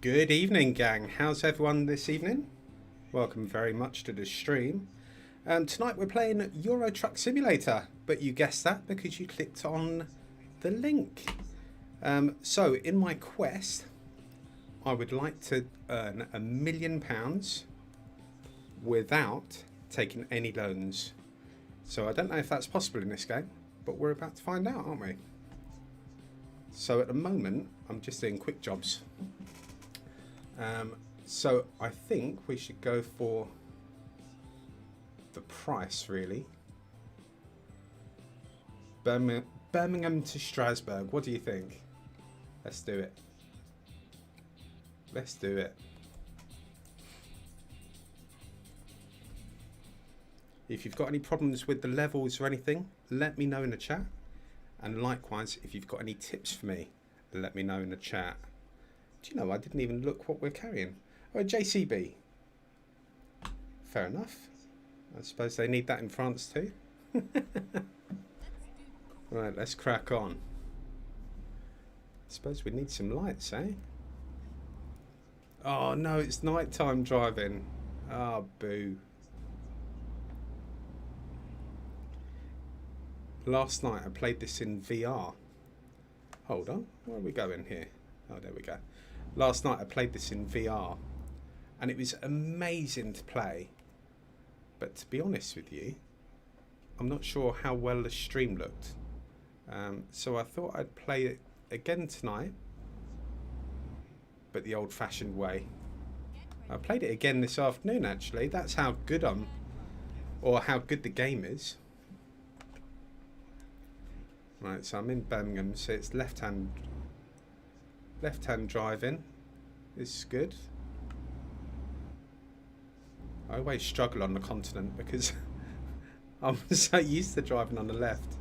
Good evening, gang. How's everyone this evening? Welcome very much to the stream. Tonight we're playing Euro Truck Simulator, but you guessed that because you clicked on the link. So in my quest, I would like to earn £1,000,000 without taking any loans. So I don't know if that's possible in this game, but we're about to find out, aren't we? So at the moment, I'm just doing quick jobs. So I think we should go for the price, really. Birmingham to Strasbourg. What do you think? Let's do it. Let's do it. If you've got any problems with the levels or anything, let me know in the chat. And likewise, if you've got any tips for me, let me know in the chat. Do you know, I didn't even look what we're carrying. Oh, a JCB. Fair enough. I suppose they need that in France too. Right, let's crack on. I suppose we need some lights, eh? Oh no, it's nighttime driving. Ah, boo. Last night I played this in VR. Hold on, where are we going here? Oh, there we go. Last night I played this in VR and it was amazing to play. But to be honest with you, I'm not sure how well the stream looked. So I thought I'd play it again tonight, but the old-fashioned way. I played it again this afternoon, actually. That's how good or how good the game is. Right, so I'm in Birmingham, so it's left-hand driving. This is good. I always struggle on the continent because I'm so used to driving on the left.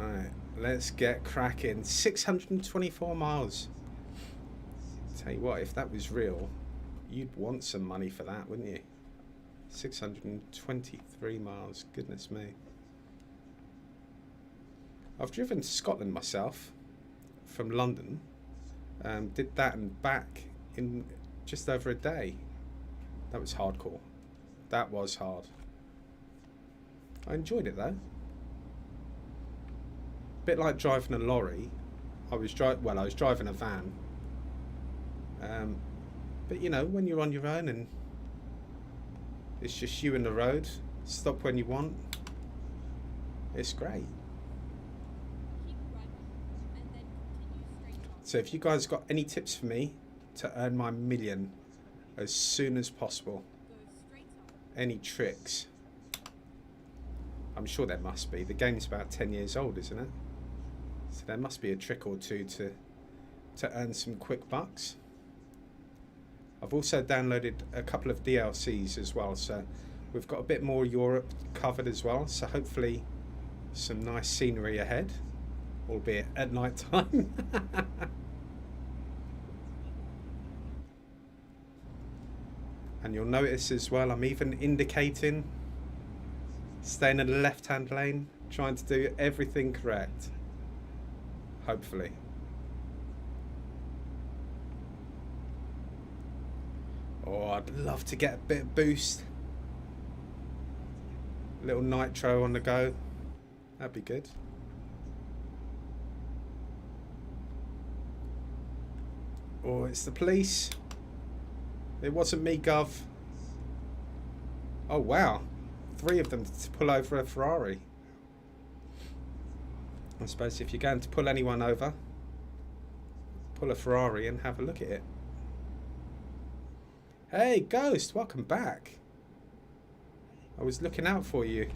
Alright, let's get cracking. 624 miles. Tell you what, if that was real, you'd want some money for that, wouldn't you? 623 miles, goodness me. I've driven to Scotland myself from London. Did that and back in just over a day. That was hardcore. That was hard. I enjoyed it though. Bit like driving a lorry. I was driving a van. But you know, when you're on your own and it's just you and the road, stop when you want. It's great. So if you guys got any tips for me to earn my million as soon as possible, any tricks? I'm sure there must be. The game's about 10 years old, isn't it? So there must be a trick or two to earn some quick bucks. I've also downloaded a couple of DLCs as well, so we've got a bit more Europe covered as well, so hopefully some nice scenery ahead, albeit at night time. And you'll notice as well, I'm even indicating, staying in the left-hand lane, trying to do everything correct. Hopefully. Oh, I'd love to get a bit of boost. A little nitro on the go. That'd be good. Oh, it's the police. It wasn't me, Gov. Oh, wow. 3 of them to pull over a Ferrari. I suppose if you're going to pull anyone over, pull a Ferrari and have a look at it. Hey, Ghost, welcome back. I was looking out for you.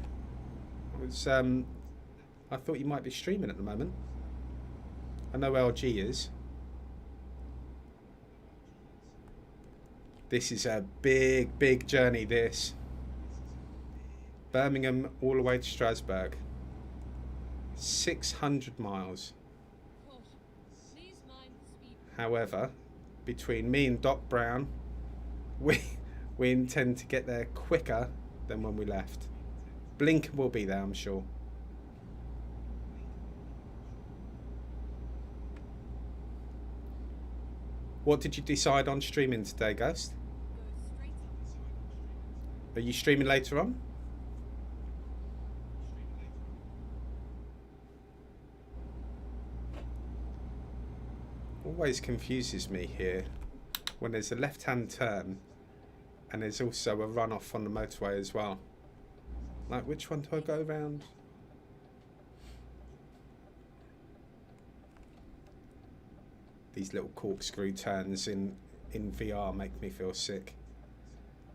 I thought you might be streaming at the moment. I know LG is. This is a big, big journey, this. Birmingham all the way to Strasbourg. 600 miles. However, between me and Doc Brown, we intend to get there quicker than when we left. Blinken will be there, I'm sure. What did you decide on streaming today, Ghost? Are you streaming later on? Always confuses me here when there's a left-hand turn and there's also a run-off on the motorway as well. Like, which one do I go around? These little corkscrew turns in VR make me feel sick.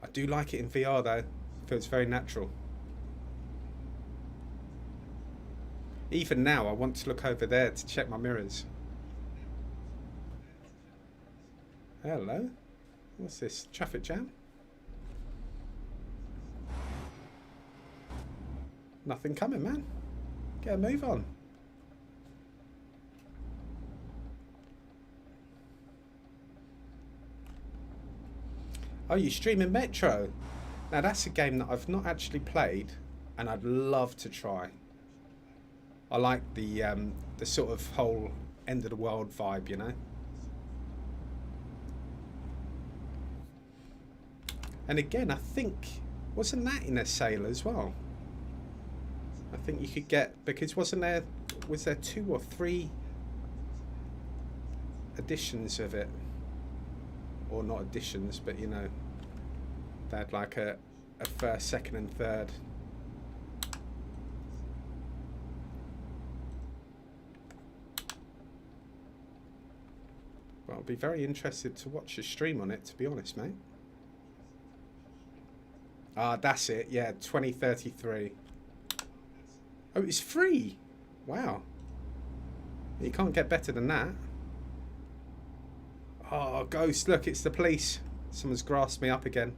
I do like it in VR though. It feels very natural. Even now, I want to look over there to check my mirrors. Hello? What's this? Traffic jam? Nothing coming, man. Get a move on. Oh, you're streaming Metro? Now that's a game that I've not actually played and I'd love to try. I like the sort of whole end of the world vibe, you know? And again, I think, wasn't that in a sale as well? I think you could get, because was there 2 or 3 editions of it? Or not editions, but you know, they had like a first, second and third. Well, I'll be very interested to watch a stream on it, to be honest, mate. Ah, that's it. Yeah, 2033. Oh, it's free. Wow. You can't get better than that. Oh, Ghost, look, it's the police. Someone's grasped me up again.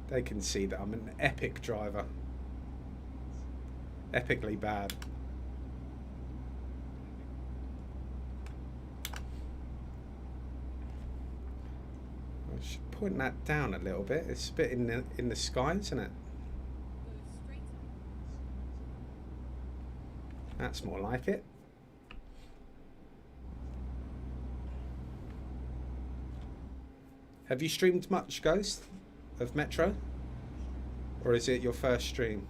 They can see that I'm an epic driver. Epically bad. I should point that down a little bit. It's a bit in the sky, isn't it? That's more like it. Have you streamed much, Ghost, of Metro? Or is it your first stream?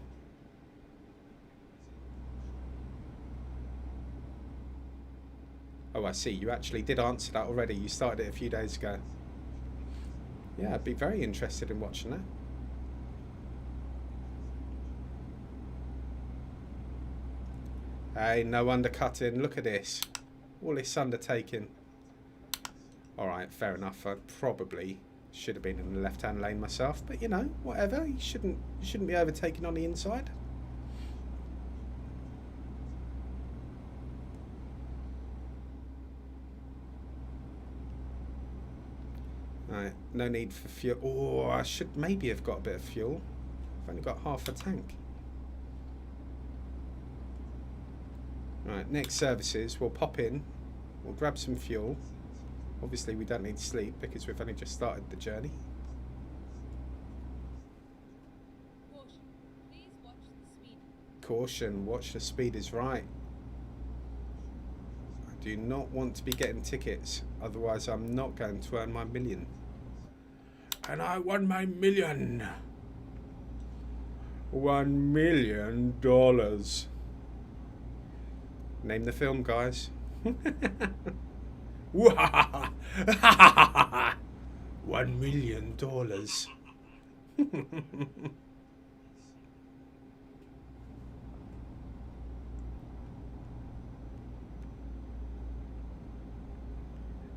Oh, I see. You actually did answer that already. You started it a few days ago. Yeah, I'd be very interested in watching that. Hey, no undercutting. Look at this. All this undertaking. Alright, fair enough. I probably should have been in the left-hand lane myself. But, you know, whatever. You shouldn't be overtaking on the inside. Right, no need for fuel. Oh, I should maybe have got a bit of fuel. I've only got half a tank. Right, next services, we'll pop in, we'll grab some fuel. Obviously we don't need sleep because we've only just started the journey. Caution, watch the speed is right. I do not want to be getting tickets, otherwise I'm not going to earn my million. And I won my million. $1 million. Name the film, guys. $1 million.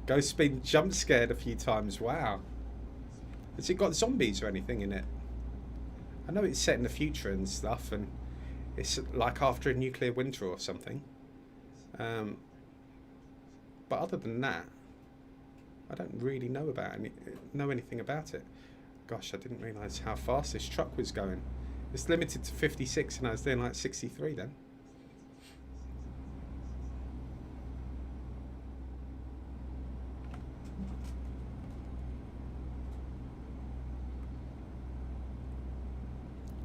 Ghost's been jump scared a few times. Wow. Has it got zombies or anything in it? I know it's set in the future and stuff, and it's like after a nuclear winter or something. But other than that, I don't really know anything about it. Gosh, I didn't realise how fast this truck was going. It's limited to 56 and I was doing like 63 then.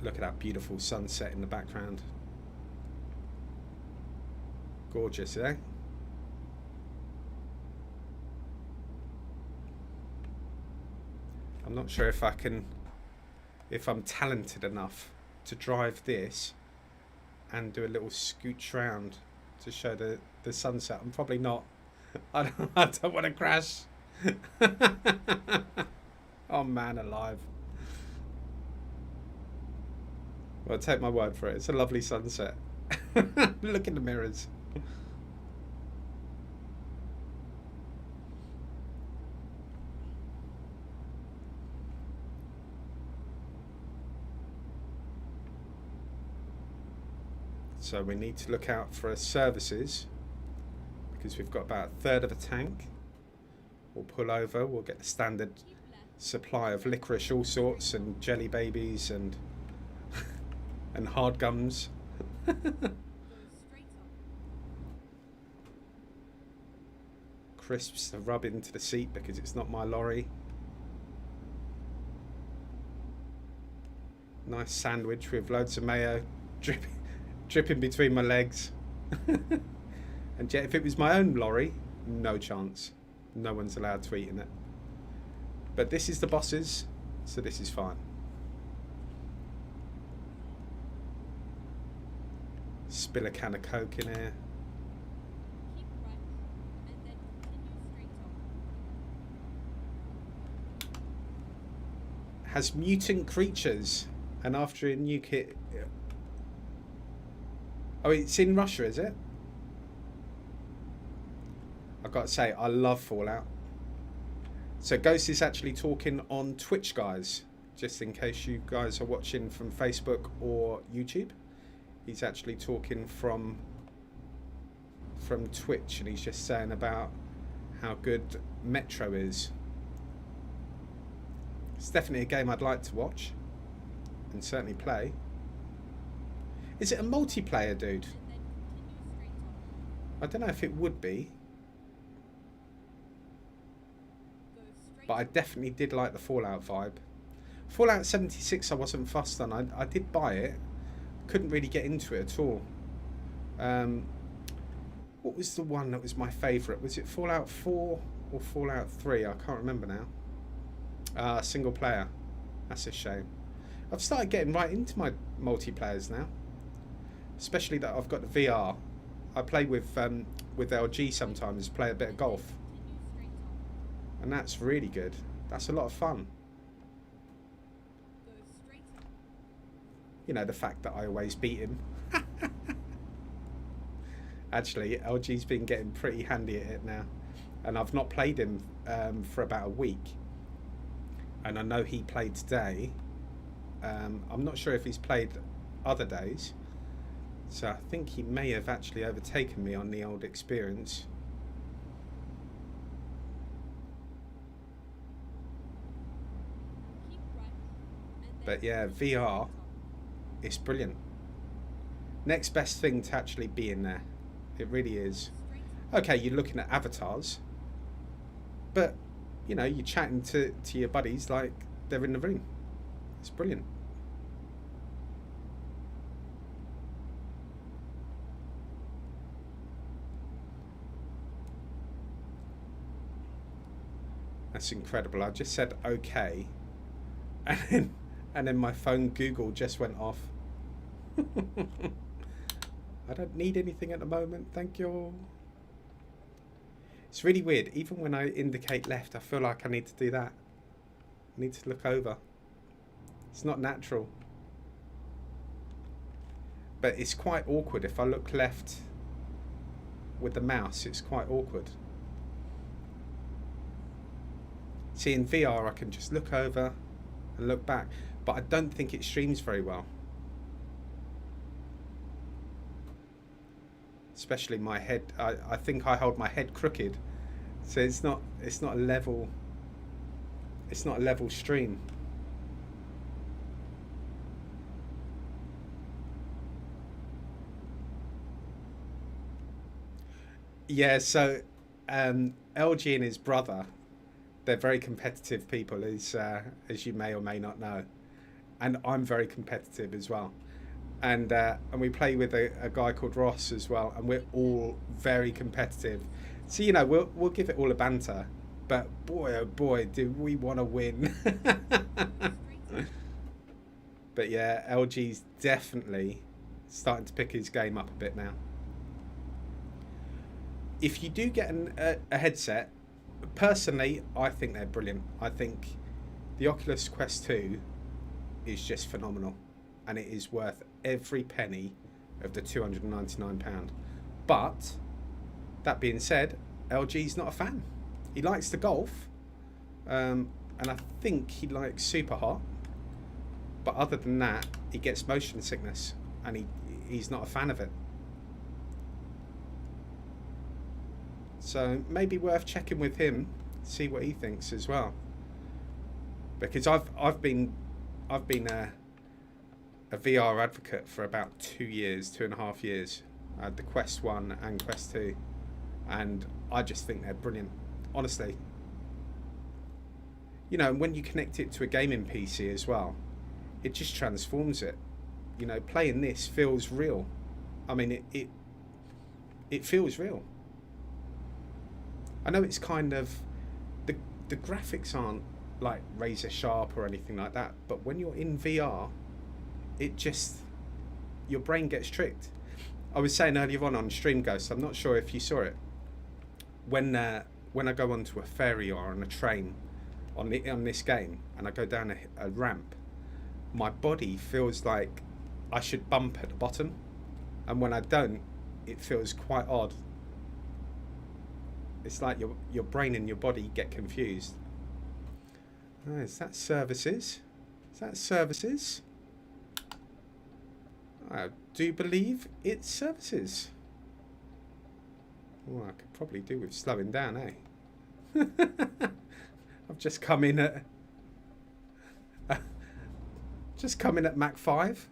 Look at that beautiful sunset in the background. Gorgeous, eh? I'm not sure if I'm talented enough to drive this and do a little scooch round to show the sunset. I'm probably not. I don't want to crash. Oh man alive. Well, take my word for it. It's a lovely sunset. Look in the mirrors. So we need to look out for services because we've got about a third of a tank. We'll pull over, we'll get the standard supply of licorice all sorts and jelly babies and and hard gums. Crisps to rub into the seat because it's not my lorry. Nice sandwich with loads of mayo dripping between my legs. And yet if it was my own lorry, no chance. No one's allowed to eat in it. But this is the boss's, so this is fine. Spill a can of Coke in here. Has mutant creatures, and after a new kit. Oh, it's in Russia, is it? I've got to say, I love Fallout. So Ghost is actually talking on Twitch, guys. Just in case you guys are watching from Facebook or YouTube. He's actually talking from Twitch, and he's just saying about how good Metro is. It's definitely a game I'd like to watch and certainly play. Is it a multiplayer, dude? I don't know if it would be. But I definitely did like the Fallout vibe. Fallout 76 I wasn't fussed on. I did buy it. Couldn't really get into it at all. What was the one that was my favourite? Was it Fallout 4 or Fallout 3? I can't remember now. Single player. That's a shame. I've started getting right into my multiplayers now. Especially that I've got the VR. I play with LG sometimes, play a bit of golf. And that's really good. That's a lot of fun. You know, the fact that I always beat him. Actually, LG's been getting pretty handy at it now. And I've not played him for about a week. And I know he played today. I'm not sure if he's played other days. So I think he may have actually overtaken me on the old experience. But yeah, VR, it's brilliant. Next best thing to actually be in there. It really is. Okay, you're looking at avatars. But, you know, you're chatting to your buddies like they're in the room. It's brilliant. That's incredible. I just said okay. And then my phone Google just went off. I don't need anything at the moment, thank you. It's really weird. Even when I indicate left, I feel like I need to do that. I need to look over. It's not natural. But it's quite awkward. If I look left with the mouse, it's quite awkward. See, in VR, I can just look over and look back. But I don't think it streams very well. Especially my head. I think I hold my head crooked, so it's not a level stream. Yeah, so LG and his brother, they're very competitive people, as you may or may not know. And I'm very competitive as well. and we play with a guy called Ross as well, and we're all very competitive. So you know, we'll give it all a banter, but boy oh boy, do we want to win. But yeah, LG's definitely starting to pick his game up a bit now. If you do get a headset, personally, I think they're brilliant. I think the Oculus Quest 2 is just phenomenal, and it is worth every penny of the £299. But that being said, LG's not a fan. He likes the Golf, and I think he likes Super Hot. But other than that, he gets motion sickness, and he's not a fan of it. So maybe worth checking with him, see what he thinks as well. Because I've been a VR advocate for about 2 years, 2.5 years. I had the Quest 1 and Quest 2, and I just think they're brilliant, honestly. You know, and when you connect it to a gaming PC as well, it just transforms it. You know, playing this feels real. I mean, it feels real. I know it's kind of the graphics aren't like razor sharp or anything like that, but when you're in VR, it just, your brain gets tricked. I was saying earlier on Stream Ghost, I'm not sure if you saw it. When I go onto a ferry or on a train on this game, and I go down a ramp, my body feels like I should bump at the bottom, and when I don't, it feels quite odd. It's like your brain and your body get confused. Oh, is that services? Is that services? I do believe it's services. Well, I could probably do with slowing down, eh? I've just come in at Mach 5.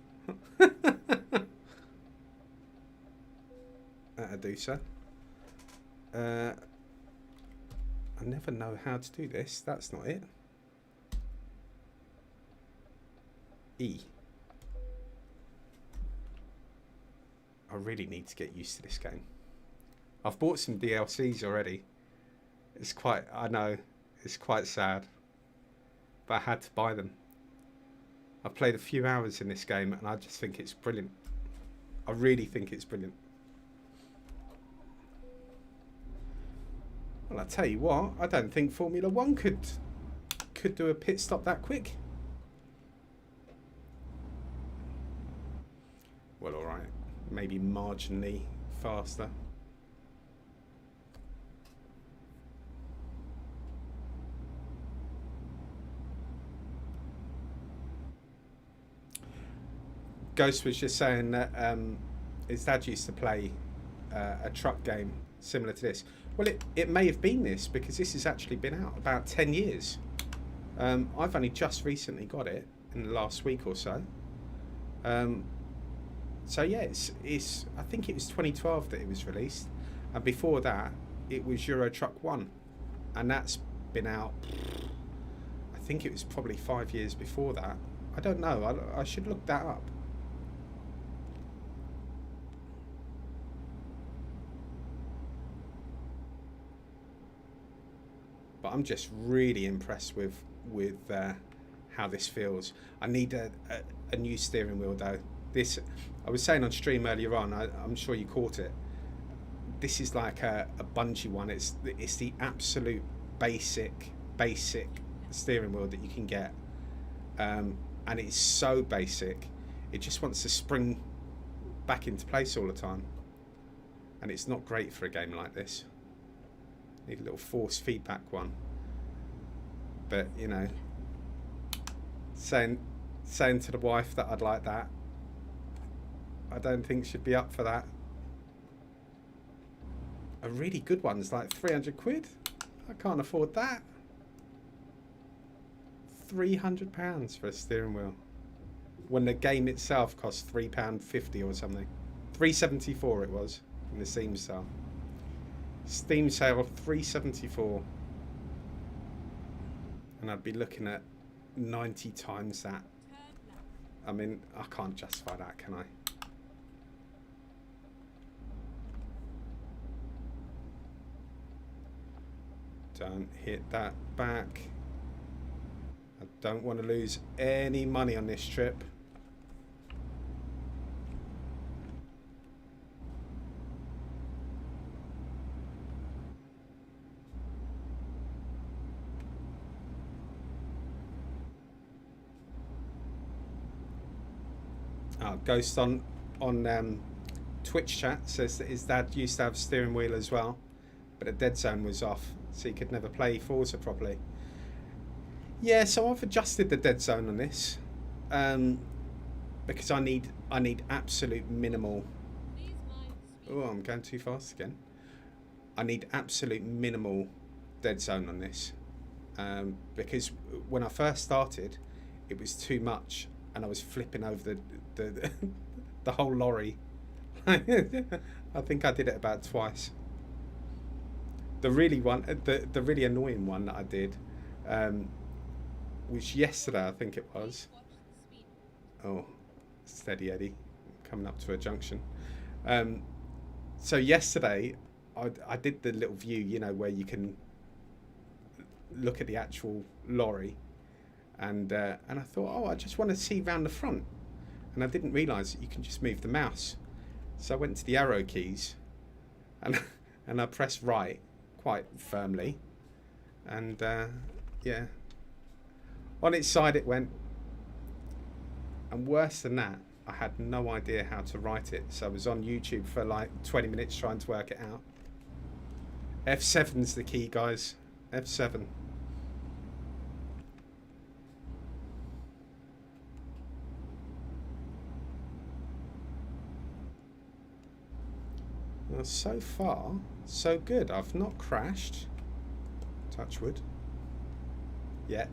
That'll do so. I never know how to do this. That's not it. E. I really need to get used to this game. I've bought some DLCs already. I know, it's quite sad, but I had to buy them. I've played a few hours in this game and I just think it's brilliant. I really think it's brilliant. Well, I tell you what, I don't think Formula 1 could do a pit stop that quick. Well, all right, maybe marginally faster. Ghost was just saying that his dad used to play a truck game similar to this. Well, it may have been this, because this has actually been out about 10 years. I've only just recently got it in the last week or so. So yeah, it's I think it was 2012 that it was released, and before that it was Euro Truck 1, and that's been out, I think it was probably 5 years before that. I don't know, I should look that up. But I'm just really impressed with how this feels. I need a new steering wheel though. This, I was saying on stream earlier on, I'm sure you caught it. This is like a bungee one. It's the absolute basic steering wheel that you can get, and it's so basic. It just wants to spring back into place all the time, and it's not great for a game like this. Need a little force feedback one. But you know, saying to the wife that I'd like that, I don't think she'd be up for that. A really good one's like 300 quid. I can't afford that. £300 for a steering wheel, when the game itself costs £3.50 or something. £3.74 it was in the Steam sale. Steam sale £3.74, and I'd be looking at 90 times that. I mean, I can't justify that, can I? Don't hit that back. I don't want to lose any money on this trip. Ghost on Twitch chat says that his dad used to have steering wheel as well, but the dead zone was off, so he could never play Forza properly. Yeah, so I've adjusted the dead zone on this, because I need absolute minimal. Oh, I'm going too fast again. I need absolute minimal dead zone on this, because when I first started, it was too much, and I was flipping over the whole lorry. I think I did it about twice. The really annoying one that I did, was yesterday, I think it was. Oh, steady Eddie, coming up to a junction. So yesterday, I did the little view, you know, where you can look at the actual lorry, and I thought, oh, I just want to see round the front, and I didn't realise that you can just move the mouse. So I went to the arrow keys, and I pressed right quite firmly, and yeah, on its side it went. And worse than that, I had no idea how to write it, so I was on YouTube for like 20 minutes trying to work it out. F7's the key, guys. F7. Well, so far, so good. I've not crashed. Touch wood. Yet.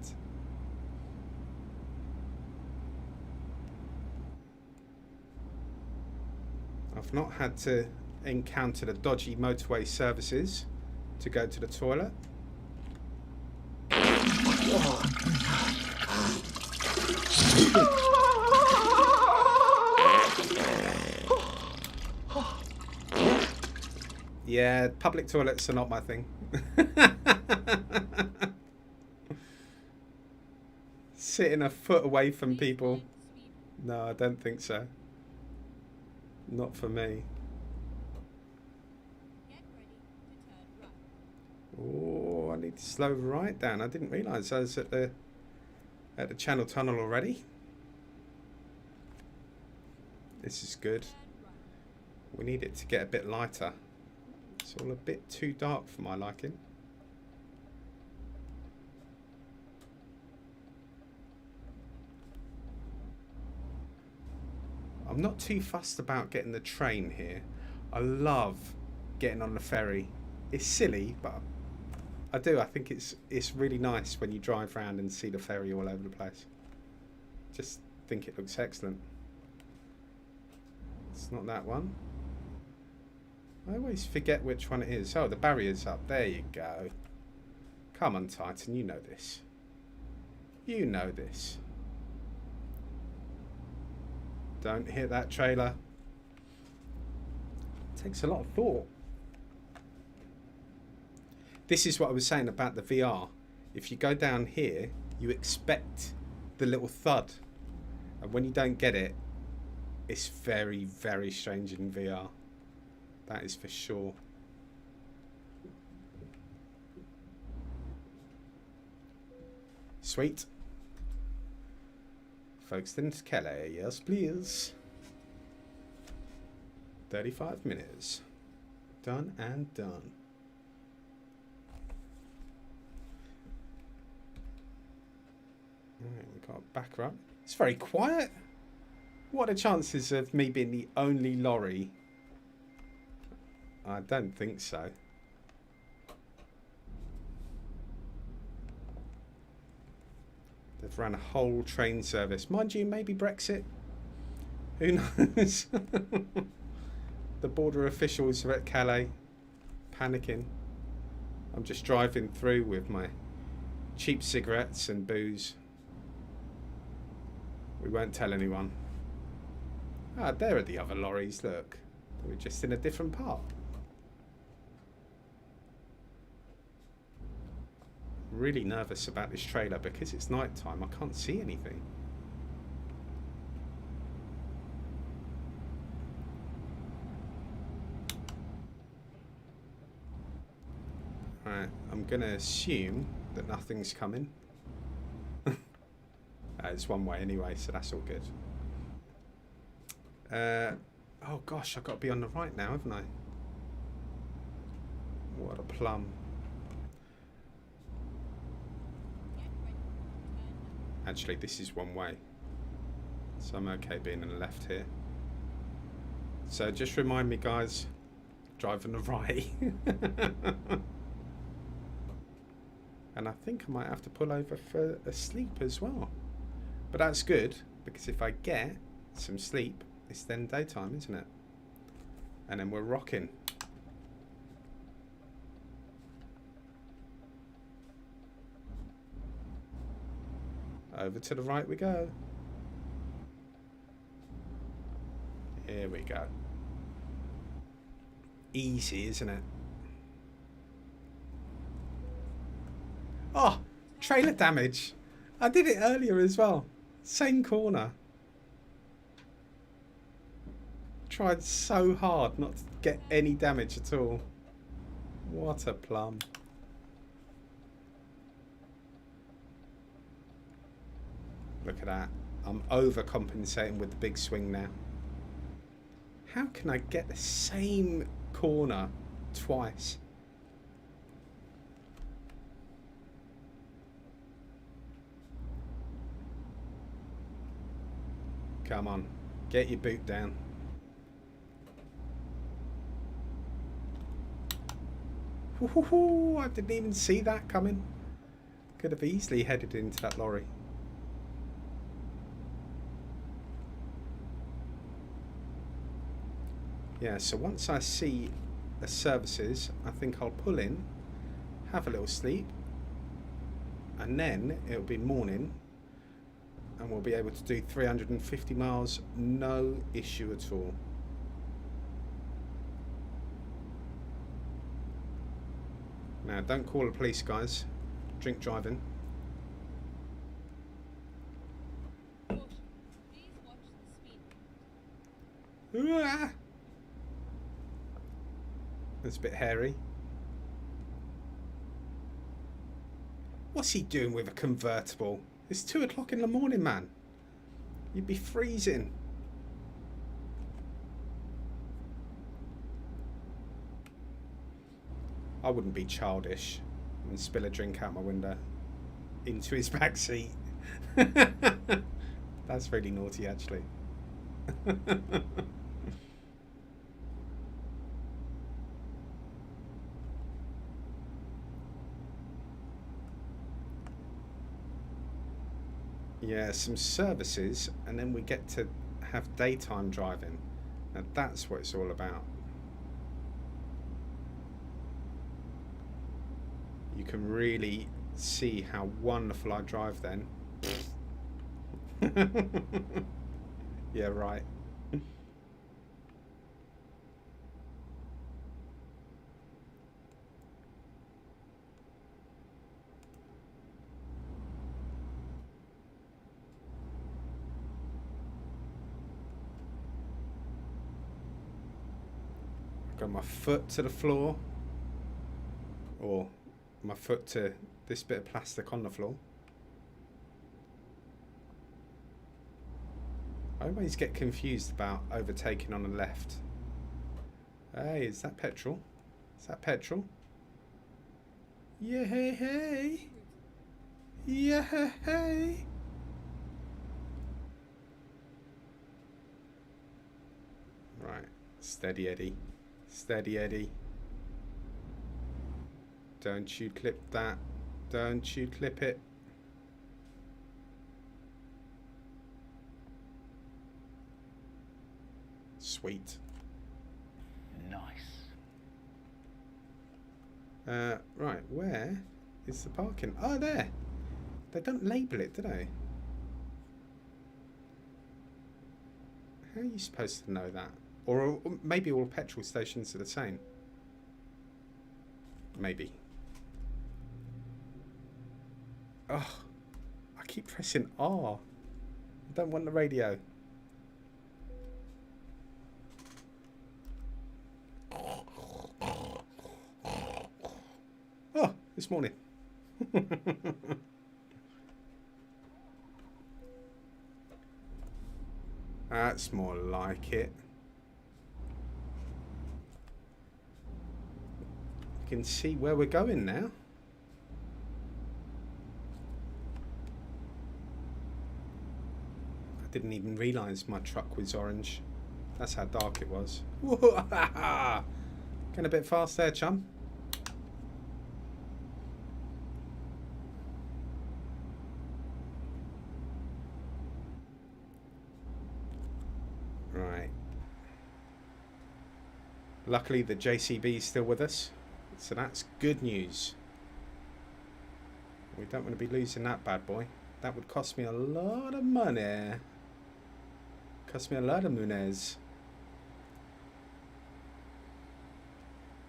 I've not had to encounter the dodgy motorway services to go to the toilet. Yeah, public toilets are not my thing. Sitting a foot away from people. No, I don't think so. Not for me. Oh, I need to slow right down. I didn't realise I was at the Channel Tunnel already. This is good. We need it to get a bit lighter. It's all a bit too dark for my liking. I'm not too fussed about getting the train here. I love getting on the ferry. It's silly, but I do. I think it's really nice when you drive around and see the ferry all over the place. Just think it looks excellent. It's not that one. I always forget which one it is. Oh, the barrier's up. There you go. Come on, Titan. You know this. You know this. Don't hit that trailer. It takes a lot of thought. This is what I was saying about the VR. If you go down here, you expect the little thud. And when you don't get it, it's very, very strange in VR. That is for sure. Sweet. Folkestone to Calais, yes please. 35 minutes. Done and done. Alright, we've got a backer up. It's very quiet. What are the chances of me being the only lorry? I don't think so. They've run a whole train service. Mind you, maybe Brexit. Who knows? The border officials are at Calais, panicking. I'm just driving through with my cheap cigarettes and booze. We won't tell anyone. Ah, there are the other lorries, look. We're just in a different part. really nervous about this trailer because it's night time. I can't see anything. Alright, I'm going to assume that nothing's coming. It's one way anyway, so that's all good. Oh gosh, I've got to be on the right now, haven't I? What a plum. Actually, this is one way, so I'm okay being on the left here. So just remind me, guys, drive on the right. And I think I might have to pull over for a sleep as well. But that's good, because if I get some sleep, it's then daytime, isn't it? And then we're rocking. Over to the right we go. Here we go. Easy, isn't it? Oh, trailer damage. I did it earlier as well. Same corner. Tried so hard not to get any damage at all. What a plum. Look at that. I'm overcompensating with the big swing now. How can I get the same corner twice? Come on, get your boot down. I didn't even see that coming. Could have easily headed into that lorry. Yeah, so once I see the services, I think I'll pull in, have a little sleep, and then it'll be morning, and we'll be able to do 350 miles, no issue at all. Now, don't call the police, guys. Drink driving. Ah! That's a bit hairy. What's he doing with a convertible? It's 2 o'clock in the morning, man. You'd be freezing. I wouldn't be childish and spill a drink out my window into his back seat. That's really naughty, actually. Yeah, some services, and then we get to have daytime driving. Now that's what it's all about. You can really see how wonderful I drive then. Yeah, right. Got my foot to the floor, or my foot to this bit of plastic on the floor. I always get confused about overtaking on the left. Hey, is that petrol? Is that petrol? Yeah, hey, hey. Yeah, hey, hey. Right, steady Eddie. Steady Eddie. Don't you clip that. Don't you clip it. Sweet. Nice. Right, where is the parking? Oh, there. They don't label it, do they? How are you supposed to know that? Or maybe all petrol stations are the same. Maybe. Oh, I keep pressing R. I don't want the radio. Oh, this morning. That's more like it. You can see where we're going now. I didn't even realise my truck was orange. That's how dark it was. Going a bit fast there, chum. Right. Luckily the JCB is still with us, so that's good news. We don't want to be losing that bad boy. That would cost me a lot of money. Cost me a lot of mooners.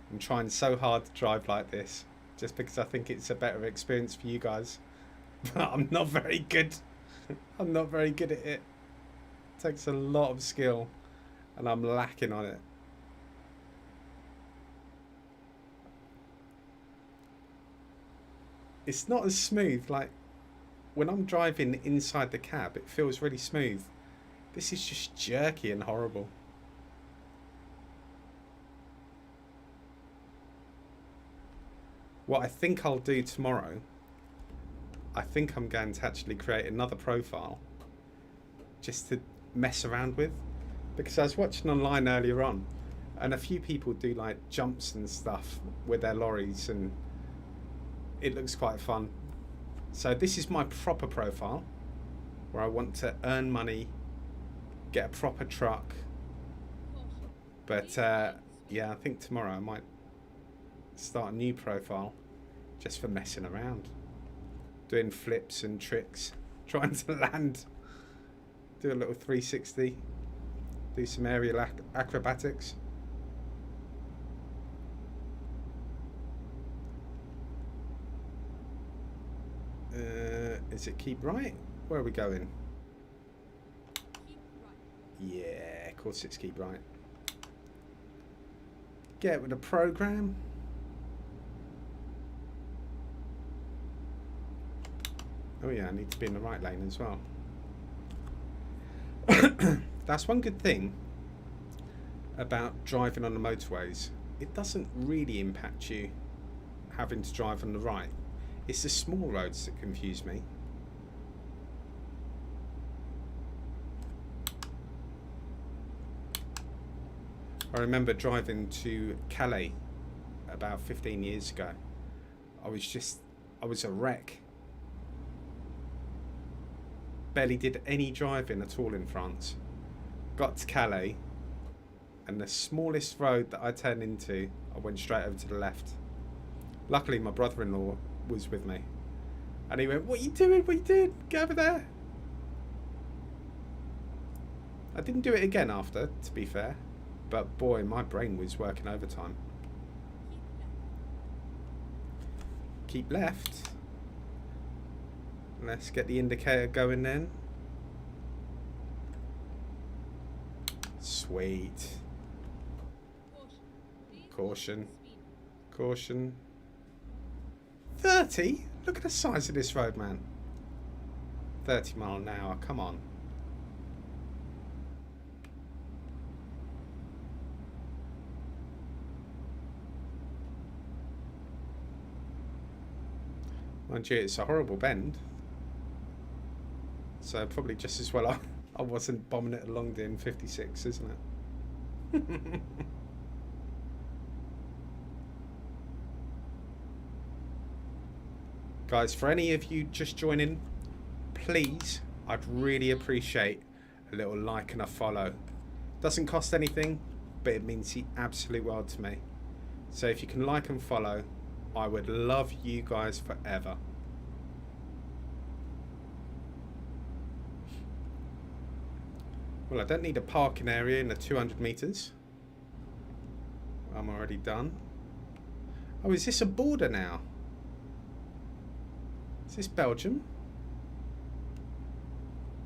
I'm trying so hard to drive like this, just because I think it's a better experience for you guys. But I'm not very good. I'm not very good at it. It takes a lot of skill, and I'm lacking on it. It's not as smooth. Like when I'm driving inside the cab, it feels really smooth. This is just jerky and horrible. What I think I'll do tomorrow, I think I'm going to actually create another profile just to mess around with, because I was watching online earlier on and a few people do like jumps and stuff with their lorries and it looks quite fun. So this is my proper profile where I want to earn money, get a proper truck. But yeah, I think tomorrow I might start a new profile just for messing around, doing flips and tricks, trying to land, do a little 360, do some aerial acrobatics. Is it keep right? Where are we going? Yeah, of course it's keep right. Get with the program. Oh yeah, I need to be in the right lane as well. That's one good thing about driving on the motorways. It doesn't really impact you having to drive on the right. It's the small roads that confuse me. I remember driving to Calais about 15 years ago. I was a wreck. Barely did any driving at all in France. Got to Calais, and the smallest road that I turned into, I went straight over to the left. Luckily, my brother-in-law was with me, and he went, "What are you doing? What are you doing? Get over there." I didn't do it again after, to be fair, but boy, my brain was working overtime. Keep left. Let's get the indicator going then. Sweet. Caution. Caution. 30? Look at the size of this road, man. 30 mile an hour, come on. Mind you, it's a horrible bend. So probably just as well I wasn't bombing it along doing 56, isn't it? Guys, for any of you just joining, please, I'd really appreciate a little like and a follow. Doesn't cost anything, but it means the absolute world to me. So if you can like and follow, I would love you guys forever. Well, I don't need a parking area in the 200 meters. I'm already done. Oh, is this a border now? Is this Belgium?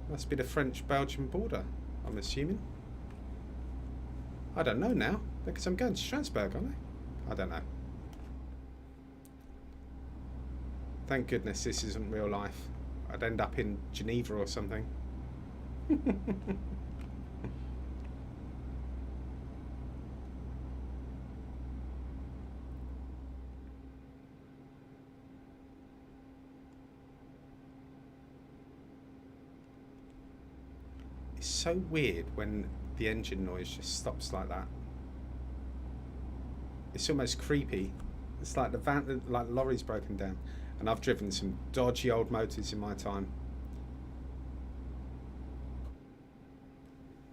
Must be the French-Belgian border, I'm assuming. I don't know now, because I'm going to Strasbourg, aren't I? I don't know. Thank goodness this isn't real life. I'd end up in Geneva or something. It's so weird when the engine noise just stops like that. It's almost creepy. It's like the van, like the lorry's broken down. And I've driven some dodgy old motors in my time.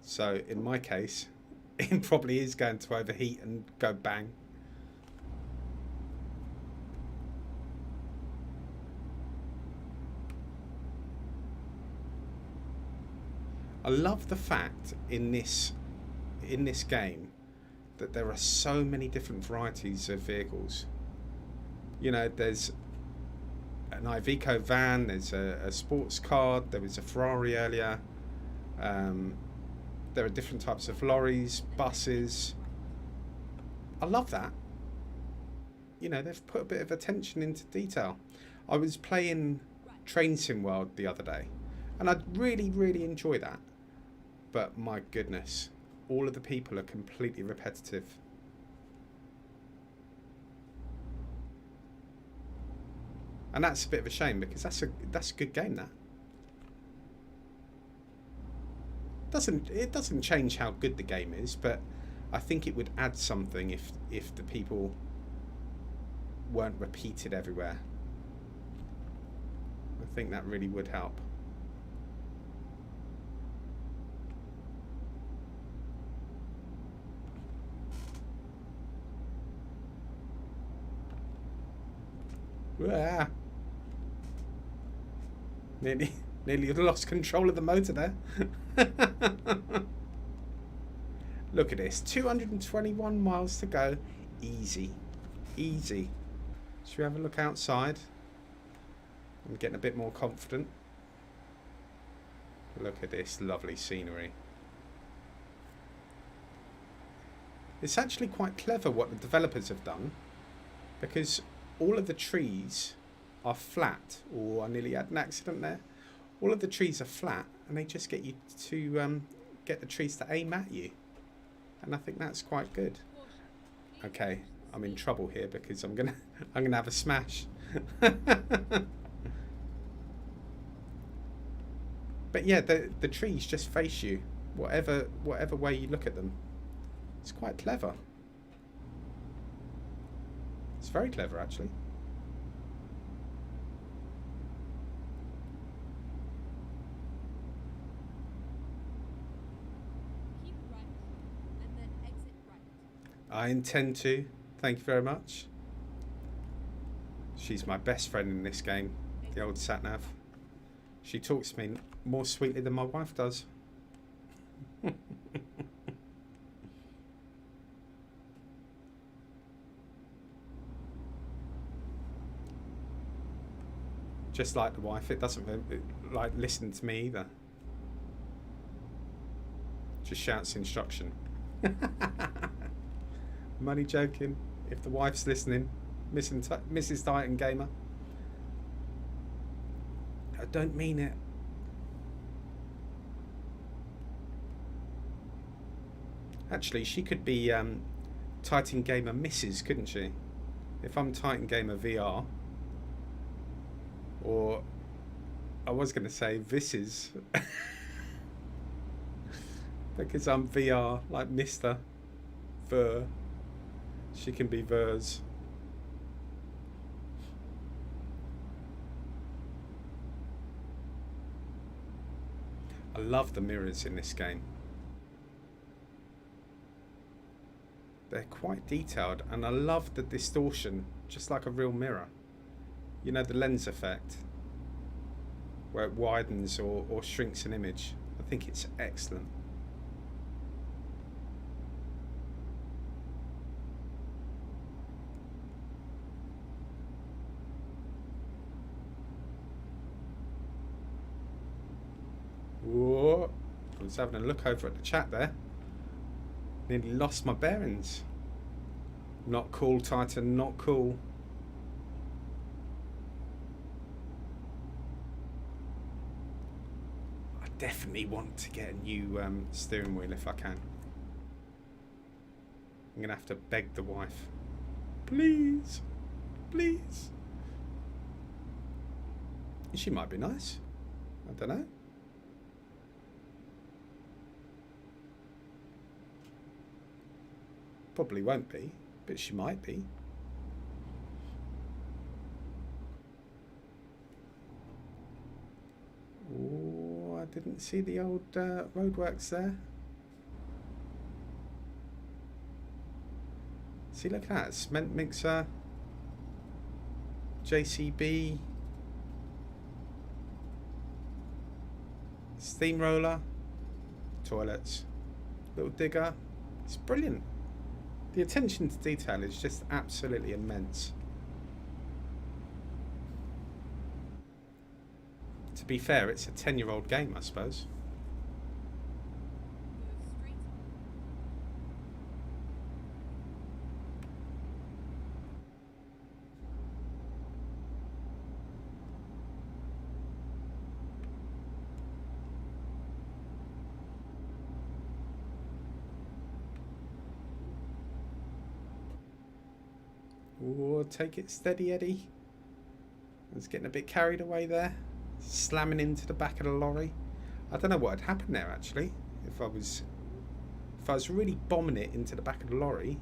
So in my case, it probably is going to overheat and go bang. I love the fact in this game that there are so many different varieties of vehicles. You know, there's an Iveco van, there's a sports car, there was a Ferrari earlier. There are different types of lorries, buses. I love that. You know, they've put a bit of attention into detail. I was playing Train Sim World the other day, and I really, really enjoy that. But my goodness, all of the people are completely repetitive. And that's a bit of a shame, because that's a good game, that. It doesn't change how good the game is, but I think it would add something if the people weren't repeated everywhere. I think that really would help. Nearly lost control of the motor there. Look at this, 221 miles to go. Easy. Easy. Should we have a look outside? I'm getting a bit more confident. Look at this lovely scenery. It's actually quite clever what the developers have done, because all of the trees are flat. Oh, I nearly had an accident there. All of the trees are flat, and they just get you to get the trees to aim at you, and I think that's quite good. Okay, I'm in trouble here because I'm gonna have a smash. But yeah, the trees just face you, whatever way you look at them. It's quite clever. It's very clever, actually. Keep right and then exit right. I intend to. Thank you very much. She's my best friend in this game, the old sat-nav. She talks to me more sweetly than my wife does. Just like the wife, it doesn't like listen to me either. Just shouts instruction. I'm only joking. If the wife's listening, Mrs. Titan Gamer, I don't mean it. Actually, she could be Titan Gamer Mrs., couldn't she? If I'm Titan Gamer VR, or I was going to say this is, because I'm VR, like Mr. Ver. She can be Vers. I love the mirrors in this game. They're quite detailed, and I love the distortion, just like a real mirror. You know, the lens effect, where it widens or shrinks an image. I think it's excellent. Whoa. I was having a look over at the chat there. Nearly lost my bearings. Not cool, Titan, not cool. I definitely want to get a new steering wheel if I can. I'm going to have to beg the wife. Please. Please. She might be nice. I don't know. Probably won't be, but she might be. Oh, I didn't see the old roadworks there. See, look at that. Cement mixer. JCB. Steamroller. Toilets. Little digger. It's brilliant. The attention to detail is just absolutely immense. To be fair, it's a 10-year-old game, I suppose. Oh, take it steady, Eddie. I was getting a bit carried away there. Slamming into the back of the lorry. I don't know what had happened there actually. If I was really bombing it into the back of the lorry,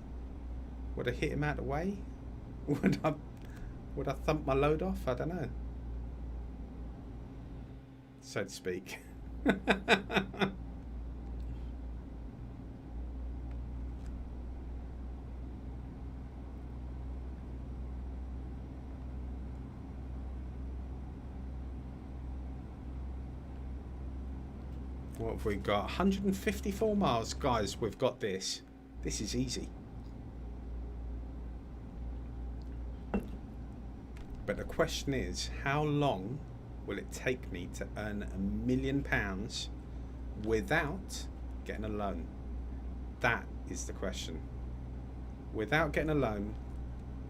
would I hit him out of the way? Would I thump my load off? I don't know. So to speak. What have we got? 154 miles. Guys, we've got this. This is easy. But the question is, how long will it take me to earn £1 million without getting a loan? That is the question. Without getting a loan,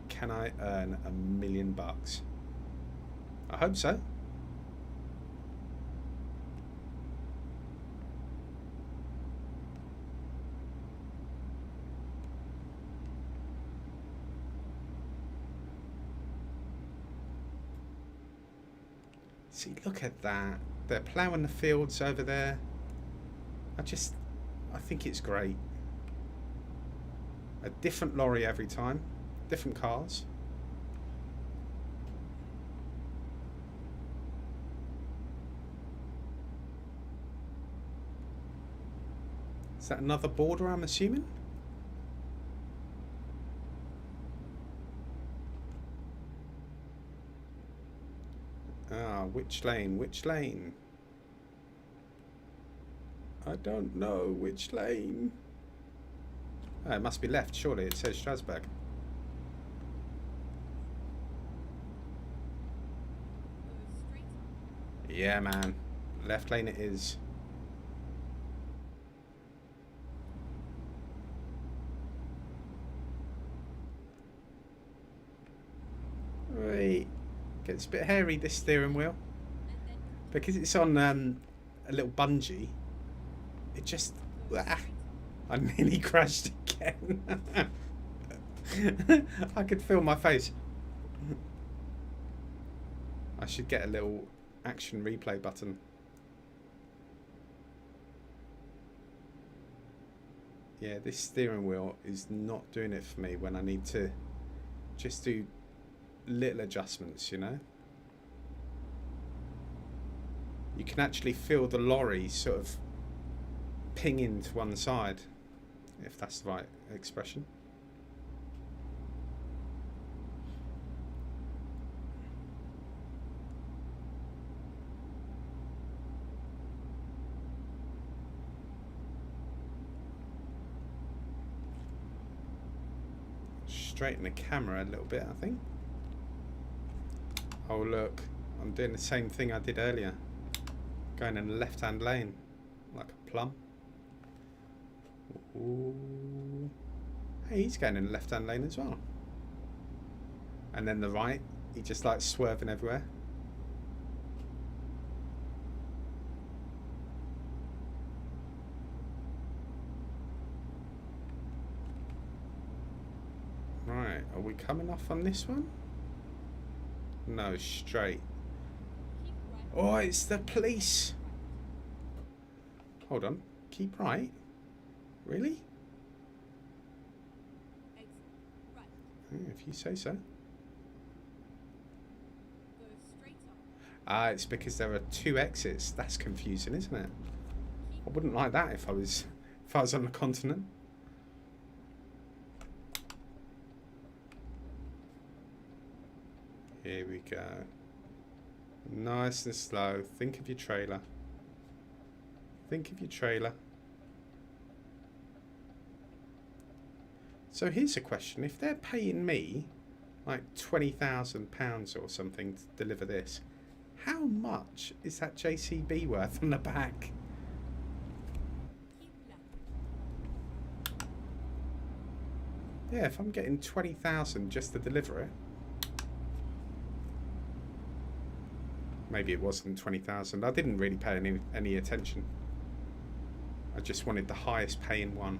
can I earn £1 million? I hope so. See, look at that. They're ploughing the fields over there. I think it's great. A different lorry every time. Different cars. Is that another border, I'm assuming? Ah, which lane? Which lane? I don't know which lane. Oh, it must be left, surely. It says Strasbourg. Yeah, man. Left lane it is. Right. Gets a bit hairy, this steering wheel, because it's on a little bungee. It just I nearly crashed again. I could feel my face. I should get a little action replay button. Yeah, this steering wheel is not doing it for me when I need to just do little adjustments, you know. You can actually feel the lorry sort of pinging to one side, if that's the right expression. Straighten the camera a little bit, I think. Oh look, I'm doing the same thing I did earlier. Going in the left-hand lane, like a plum. Ooh. Hey, he's going in the left-hand lane as well. And then the right, he just like swerving everywhere. Right, are we coming off on this one? No, straight. Keep right. Oh, it's the police. Hold on. Keep right? Really? Exit right. Yeah, if you say so. Go straight on. Ah, it's because there are two exits. That's confusing, isn't it? I wouldn't like that if I was on the continent. Here we go. Nice and slow. Think of your trailer. Think of your trailer. So here's a question. If they're paying me like £20,000 or something to deliver this, how much is that JCB worth on the back? Keep left. Yeah, if I'm getting 20,000 just to deliver it. Maybe it wasn't 20,000. I didn't really pay any attention. I just wanted the highest paying one.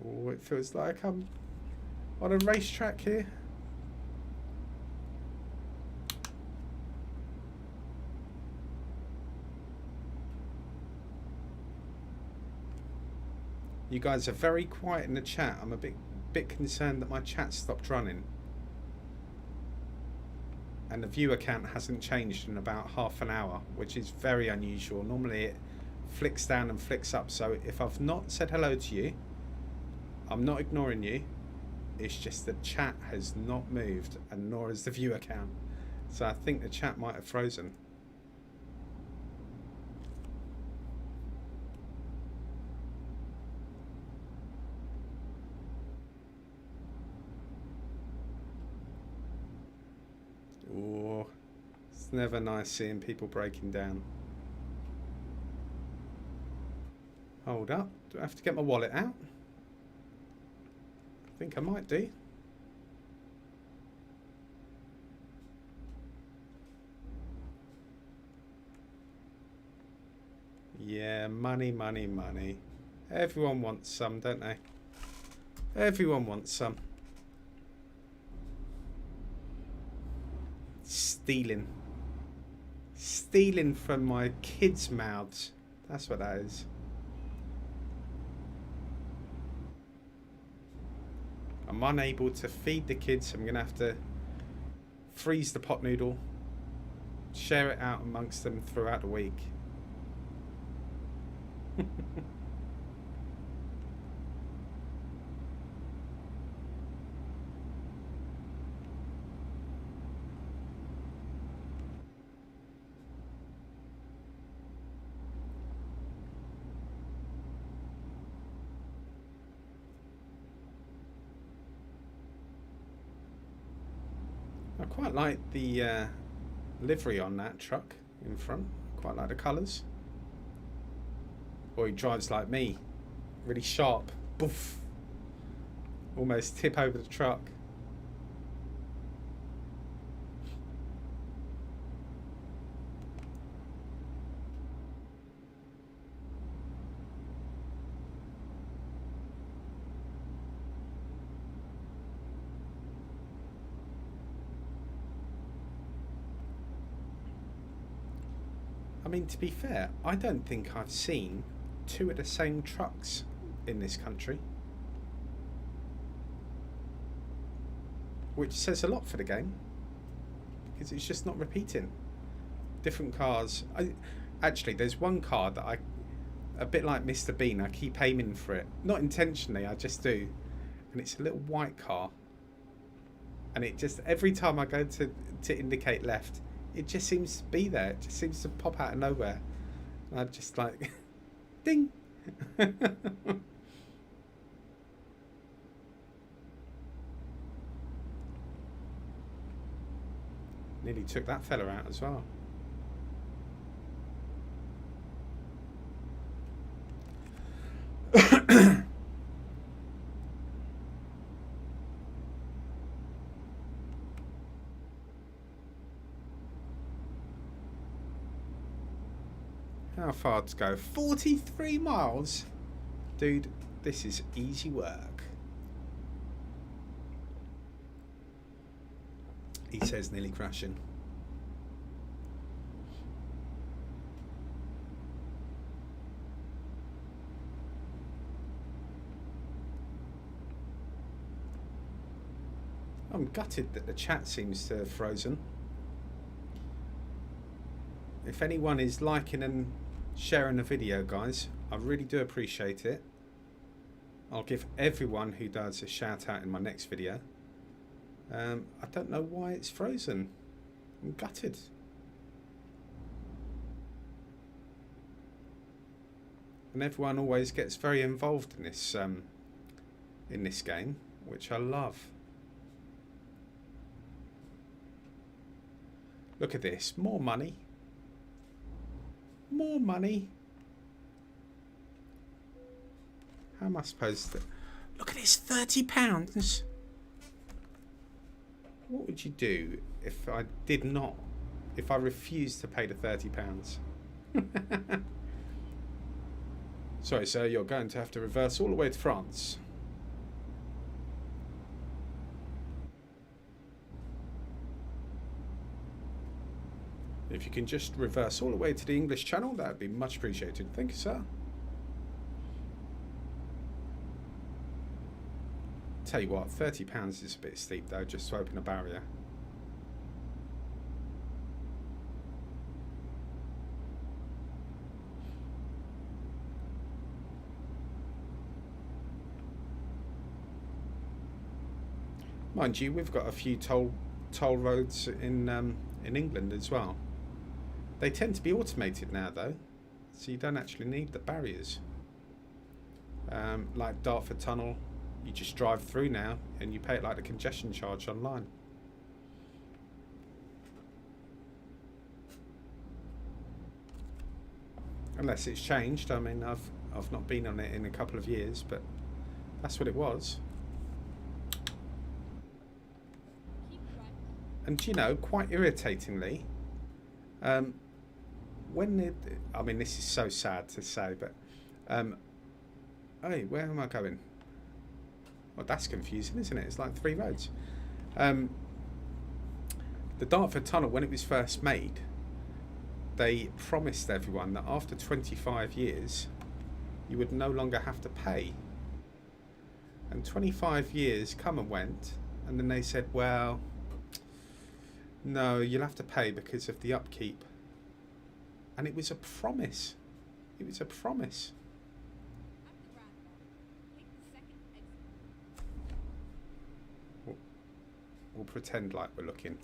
Oh, it feels like I'm on a racetrack here. You guys are very quiet in the chat. I'm a bit concerned that my chat stopped running. And the viewer count hasn't changed in about half an hour, which is very unusual. Normally it flicks down and flicks up. So if I've not said hello to you, I'm not ignoring you. It's just the chat has not moved, and nor has the viewer count. So I think the chat might have frozen. Oh, it's never nice seeing people breaking down. Hold up. Do I have to get my wallet out? I think I might do. Yeah, money, money, money. Everyone wants some, don't they? Everyone wants some. Stealing. Stealing from my kids' mouths. That's what that is. I'm unable to feed the kids. I'm going to have to freeze the pot noodle, share it out amongst them throughout the week. I quite like the livery on that truck in front. Quite like the colours. Boy, he drives like me. Really sharp. Boof. Almost tip over the truck. I mean, to be fair, I don't think I've seen two of the same trucks in this country. Which says a lot for the game. Because it's just not repeating. Different cars. Actually, there's one car that a bit like Mr. Bean, I keep aiming for it. Not intentionally, I just do. And it's a little white car. And it just, every time I go to indicate left, it just seems to be there. It just seems to pop out of nowhere. And I'm just like, ding. Nearly took that fella out as well. How far to go? 43 miles? Dude, this is easy work. He says nearly crashing. I'm gutted that the chat seems to have frozen. If anyone is liking and sharing the video, guys, I really do appreciate it. I'll give everyone who does a shout out in my next video. I don't know why it's frozen. I'm gutted. And everyone always gets very involved in this game, which I love. Look at this, more money. More money. How am I supposed to... Look at this, £30. What would you do if I did not... If I refused to pay the £30? Sorry, sir, you're going to have to reverse all the way to France. If you can just reverse all the way to the English channel, that would be much appreciated. Thank you, sir. Tell you what, £30 is a bit steep though, just to open a barrier. Mind you, we've got a few toll roads in England as well. They tend to be automated now though, so you don't actually need the barriers. Like Dartford Tunnel, you just drive through now and you pay it like the congestion charge online. Unless it's changed. I mean, I've not been on it in a couple of years, but that's what it was. And you know, quite irritatingly, when it, I mean, this is so sad to say, but hey, where am I going? Well, that's confusing, isn't it? It's like 3 roads. The Dartford Tunnel, when it was first made, they promised everyone that after 25 years, you would no longer have to pay. And 25 years come and went, and then they said, well, no, you'll have to pay because of the upkeep. And it was a promise. It was a promise. We'll pretend like we're looking.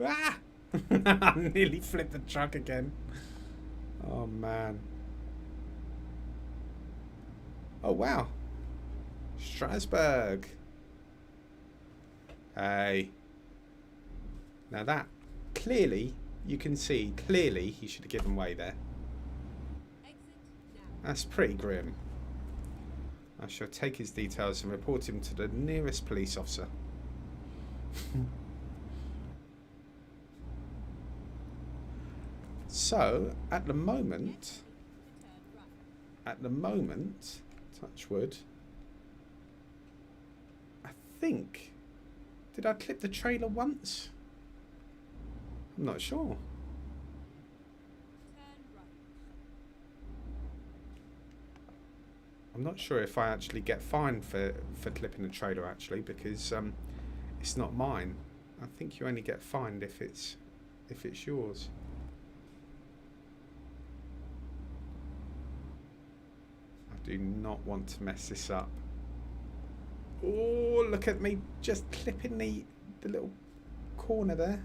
Ah! I nearly flipped the truck again. Oh, man. Oh, wow. Strasbourg. Hey. Now that, clearly, you can see, clearly he should have given way there. That's pretty grim. I shall take his details and report him to the nearest police officer. So, at the moment, touch wood, I think, did I clip the trailer once? I'm not sure. I'm not sure if I actually get fined for clipping the trailer actually, because it's not mine. I think you only get fined if it's yours. I do not want to mess this up. Oh, look at me just clipping the little corner there.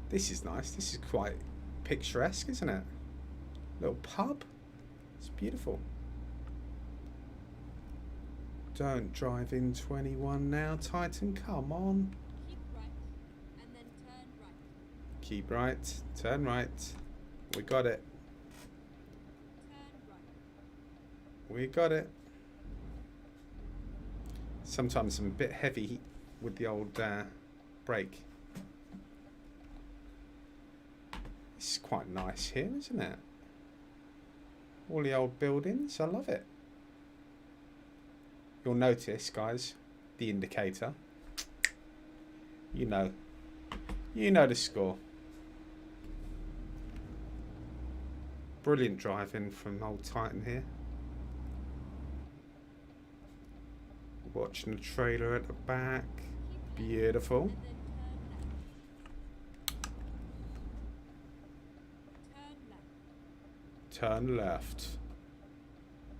This is nice. This is quite picturesque, isn't it? Little pub. It's beautiful. don't drive in 21 now, Titan. Come on. Keep right, and then turn right. Keep right. Turn right. We got it. Turn right. We got it. Sometimes I'm a bit heavy with the old brake. It's quite nice here, isn't it? All the old buildings. I love it. You'll notice, guys, the indicator. You know the score. Brilliant driving from old Titan here. Watching the trailer at the back. Beautiful. And then turn left. Turn left.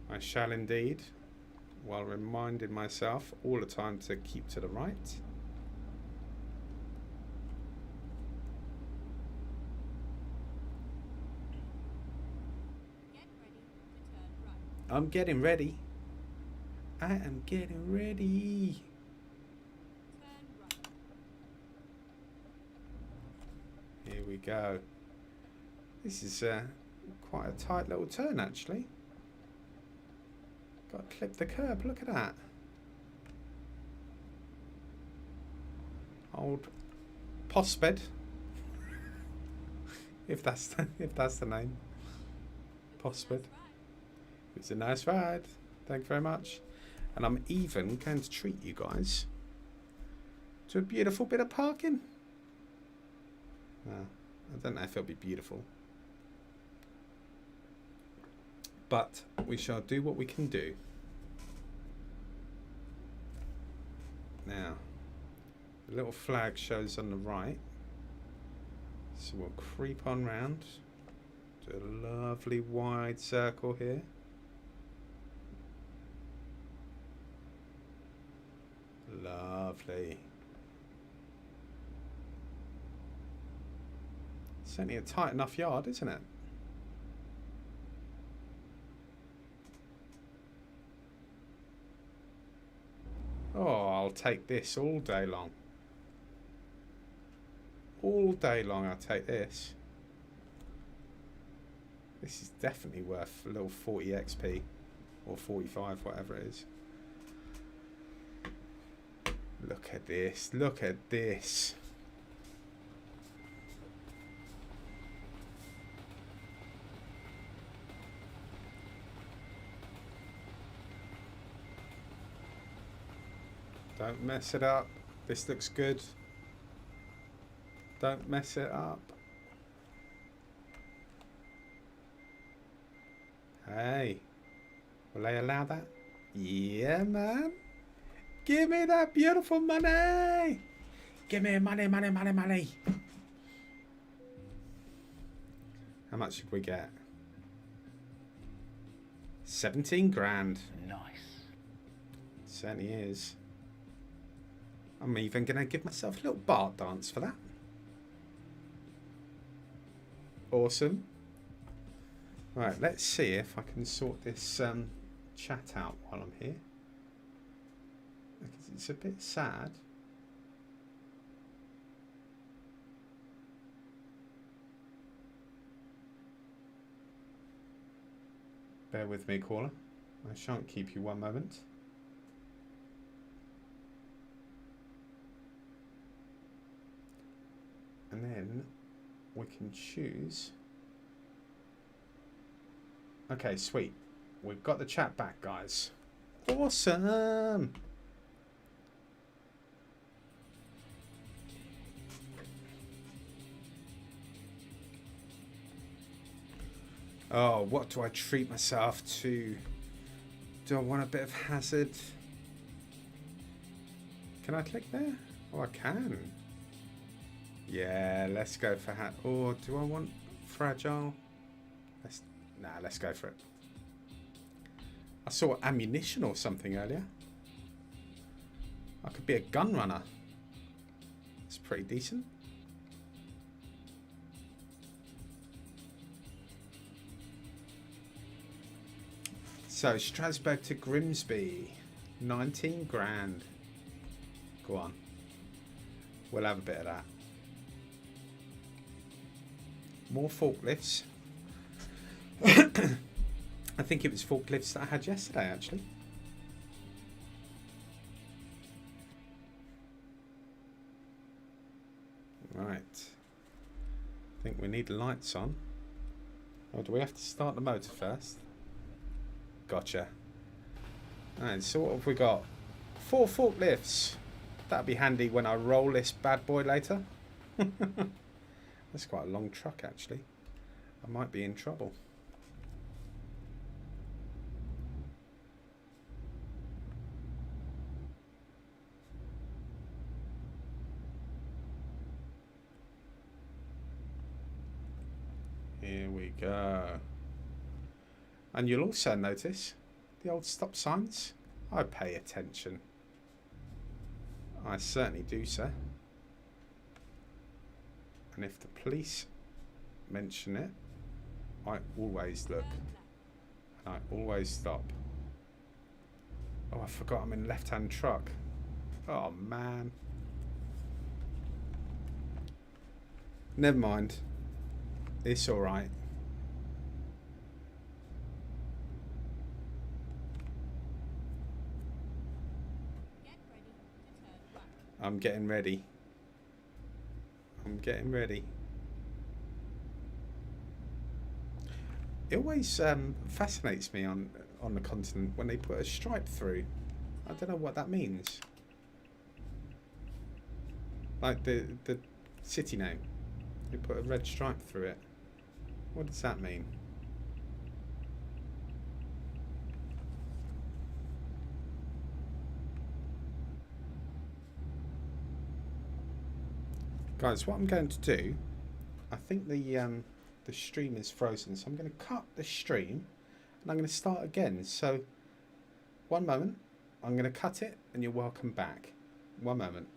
I shall indeed, while reminding myself all the time to keep to the right. Get ready to turn right. I'm getting ready. I am getting ready. Turn right. Here we go. This is quite a tight little turn, actually. Got to clip the curb. Look at that. Old Postbed, if that's the name. Postbed. It's a nice ride. Thank you very much. And I'm even going to treat you guys to a beautiful bit of parking. Well, I don't know if it'll be beautiful, but we shall do what we can do. Now, the little flag shows on the right, so we'll creep on round, do a lovely wide circle here. Lovely. Certainly a tight enough yard, isn't it? Oh, I'll take this all day long. All day long I'll take this. This is definitely worth a little 40 XP. Or 45, whatever it is. Look at this. Look at this. Don't mess it up. This looks good. Don't mess it up. Hey. Will they allow that? Yeah, man. Give me that beautiful money. Give me money, money, money, money. How much did we get? 17 grand. Nice. Certainly is. I'm even going to give myself a little bar dance for that. Awesome. Right, let's see if I can sort this chat out while I'm here. Because it's a bit sad. Bear with me, caller. I shan't keep you one moment. And then we can choose. Okay, sweet. We've got the chat back, guys. Awesome. Oh, what do I treat myself to? Do I want a bit of hazard? Can I click there? Oh, I can. Yeah, let's go for or do I want fragile? Let's go for it. I saw ammunition or something earlier. I could be a gun runner. It's pretty decent. So Strasbourg to Grimsby. 19 grand. Go on. We'll have a bit of that. More forklifts. I think it was forklifts that I had yesterday, actually. Right. I think we need lights on. Oh, do we have to start the motor first? Gotcha. And so what have we got? 4 forklifts. That'll be handy when I roll this bad boy later. That's quite a long truck, actually. I might be in trouble. Here we go. And you'll also notice the old stop signs. I pay attention. I certainly do, sir. And if the police mention it, I always look. And I always stop. Oh, I forgot I'm in left-hand truck. Oh, man. Never mind. It's alright. Get ready to turn right. I'm getting ready. I'm getting ready. It always fascinates me on the continent when they put a stripe through. I don't know what that means. Like the city name. They put a red stripe through it. What does that mean? Guys, what I'm going to do, I think the stream is frozen, so I'm going to cut the stream and I'm going to start again. So, one moment, I'm going to cut it and you're welcome back. One moment.